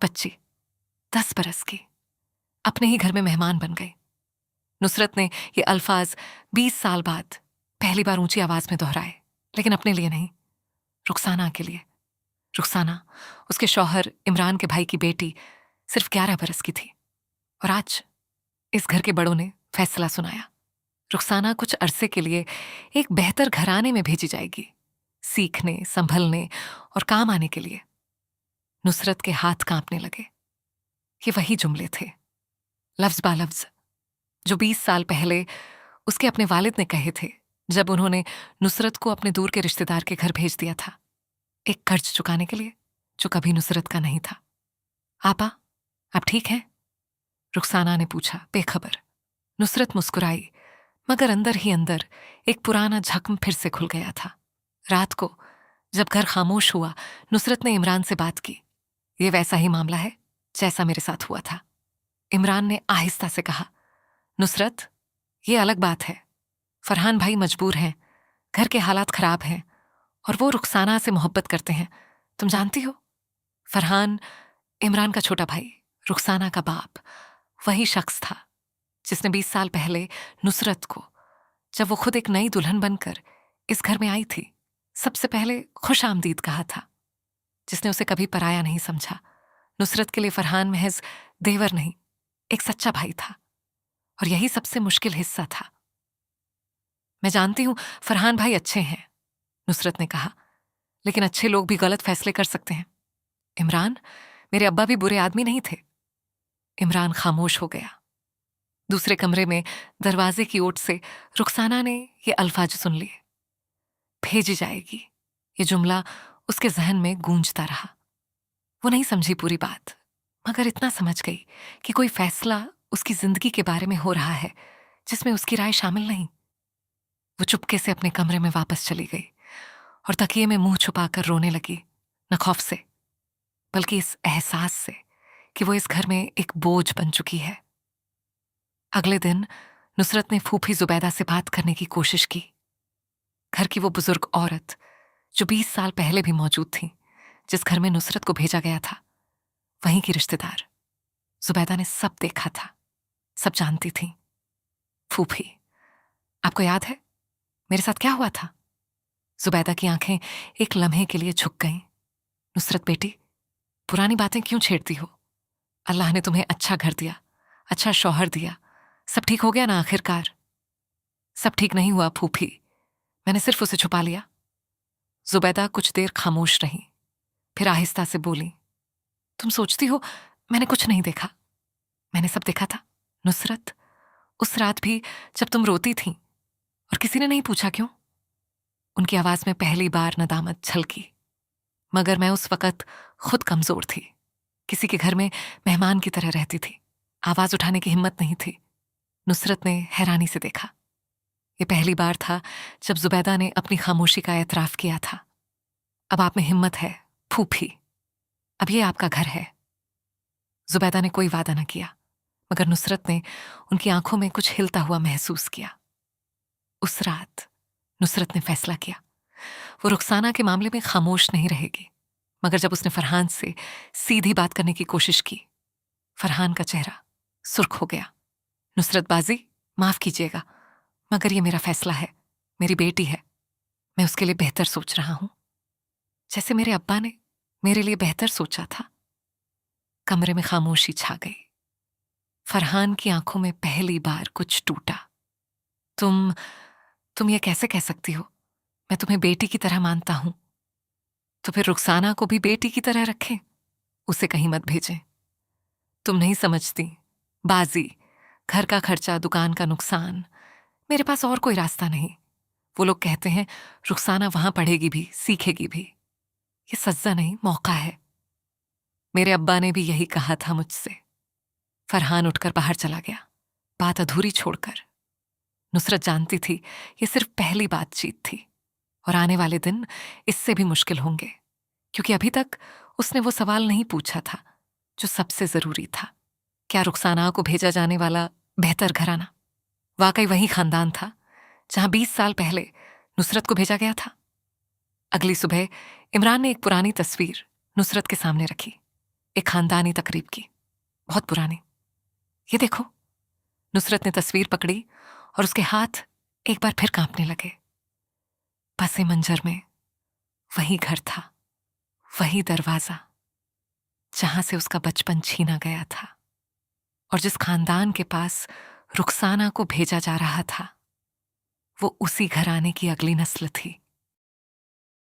बच्ची 10 बरस की अपने ही घर में मेहमान बन गई। नुसरत ने ये अल्फाज 20 साल बाद पहली बार ऊंची आवाज में दोहराए, लेकिन अपने लिए नहीं, रुखसाना के लिए। रुखसाना उसके शौहर इमरान के भाई की बेटी सिर्फ 11 बरस की थी। और आज इस घर के बड़ों ने फैसला सुनाया, रुखसाना कुछ अरसे के लिए एक बेहतर घराने में भेजी जाएगी, सीखने, संभलने और काम आने के लिए। नुसरत के हाथ कांपने लगे। ये वही जुमले थे, लफ्ज बालफ्ज, जो 20 साल पहले उसके अपने वालिद ने कहे थे, जब उन्होंने नुसरत को अपने दूर के रिश्तेदार के घर भेज दिया था, एक कर्ज चुकाने के लिए जो कभी नुसरत का नहीं था। आपा, आप ठीक हैं? रुखसाना ने पूछा, बेखबर। नुसरत मुस्कुराई, मगर अंदर ही अंदर एक पुराना जख्म फिर से खुल गया था। रात को जब घर खामोश हुआ, नुसरत ने इमरान से बात की। ये वैसा ही मामला है जैसा मेरे साथ हुआ था। इमरान ने आहिस्ता से कहा, नुसरत, ये अलग बात है। फरहान भाई मजबूर हैं, घर के हालात खराब हैं, और वो रुखसाना से मोहब्बत करते हैं, तुम जानती हो। फरहान इमरान का छोटा भाई, रुखसाना का बाप, वही शख्स था जिसने 20 साल पहले नुसरत को, जब वो खुद एक नई दुल्हन बनकर इस घर में आई थी, सबसे पहले खुश आमदीद कहा था, जिसने उसे कभी पराया नहीं समझा। नुसरत के लिए फरहान महज देवर नहीं, एक सच्चा भाई था, और यही सबसे मुश्किल हिस्सा था। मैं जानती हूं फरहान भाई अच्छे हैं, नुसरत ने कहा, लेकिन अच्छे लोग भी गलत फैसले कर सकते हैं। इमरान, मेरे अब्बा भी बुरे आदमी नहीं थे। इमरान खामोश हो गया। दूसरे कमरे में दरवाजे की ओट से रुखसाना ने ये अल्फाज सुन लिए, भेजी जाएगी। ये जुमला उसके जहन में गूंजता रहा। वो नहीं समझी पूरी बात, मगर इतना समझ गई कि कोई फैसला उसकी जिंदगी के बारे में हो रहा है जिसमें उसकी राय शामिल नहीं। वो चुपके से अपने कमरे में वापस चली गई और तकिए में मुंह छुपाकर रोने लगी, न खौफ से, बल्कि इस एहसास से कि वो इस घर में एक बोझ बन चुकी है। अगले दिन नुसरत ने फूफी जुबैदा से बात करने की कोशिश की। घर की वो बुजुर्ग औरत जो 20 साल पहले भी मौजूद थी, जिस घर में नुसरत को भेजा गया था, वहीं की रिश्तेदार। जुबैदा ने सब देखा था, सब जानती थी। फूफी, आपको याद है मेरे साथ क्या हुआ था? जुबैदा की आंखें एक लम्हे के लिए झुक गईं। नुसरत बेटी, पुरानी बातें क्यों छेड़ती हो? अल्लाह ने तुम्हें अच्छा घर दिया, अच्छा शौहर दिया, सब ठीक हो गया ना आखिरकार? सब ठीक नहीं हुआ फूफी, मैंने सिर्फ उसे छुपा लिया। जुबैदा कुछ देर खामोश रही, फिर आहिस्ता से बोली, तुम सोचती हो मैंने कुछ नहीं देखा? मैंने सब देखा था नुसरत, उस रात भी जब तुम रोती थी और किसी ने नहीं पूछा क्यों। उनकी आवाज में पहली बार नदामत झलकी। मगर मैं उस वक्त खुद कमजोर थी, किसी के घर में मेहमान की तरह रहती थी, आवाज उठाने की हिम्मत नहीं थी। नुसरत ने हैरानी से देखा। ये पहली बार था जब जुबैदा ने अपनी खामोशी का एतराफ किया था। अब आप में हिम्मत है फूफी, अब ये आपका घर है। जुबैदा ने कोई वादा न किया, मगर नुसरत ने उनकी आंखों में कुछ हिलता हुआ महसूस किया। उस रात नुसरत ने फैसला किया, वो रुखसाना के मामले में खामोश नहीं रहेगी। मगर जब उसने फरहान से सीधी बात करने की कोशिश की, फरहान का चेहरा सुर्ख हो गया। नुसरत बाजी, माफ कीजिएगा, मगर ये मेरा फैसला है, मेरी बेटी है, मैं उसके लिए बेहतर सोच रहा हूं, जैसे मेरे अब्बा ने मेरे लिए बेहतर सोचा था। कमरे में खामोशी छा गई। फरहान की आंखों में पहली बार कुछ टूटा। तुम ये कैसे कह सकती हो? मैं तुम्हें बेटी की तरह मानता हूं, तो फिर रुखसाना को भी बेटी की तरह रखें, उसे कहीं मत भेजें। तुम नहीं समझती, बाजी, घर का खर्चा, दुकान का नुकसान, मेरे पास और कोई रास्ता नहीं। वो लोग कहते हैं रुखसाना वहां पढ़ेगी भी, सीखेगी भी। ये सज्जा नहीं, मौका है। मेरे अब्बा ने भी यही कहा था मुझसे। फरहान उठकर बाहर चला गया, बात अधूरी छोड़कर। नुसरत जानती थी ये सिर्फ पहली बातचीत थी, और आने वाले दिन इससे भी मुश्किल होंगे, क्योंकि अभी तक उसने वो सवाल नहीं पूछा था जो सबसे जरूरी था। क्या रुखसाना को भेजा जाने वाला बेहतर घराना वाकई वही खानदान था जहां 20 साल पहले नुसरत को भेजा गया था? अगली सुबह इमरान ने एक पुरानी तस्वीर नुसरत के सामने रखी। एक खानदानी तकरीब की, बहुत पुरानी। ये देखो। नुसरत ने तस्वीर पकड़ी और उसके हाथ एक बार फिर कांपने लगे। पसे मंजर में वही घर था, वही दरवाजा जहां से उसका बचपन छीना गया था, और जिस खानदान के पास रुखसाना को भेजा जा रहा था वो उसी घराने की अगली नस्ल थी।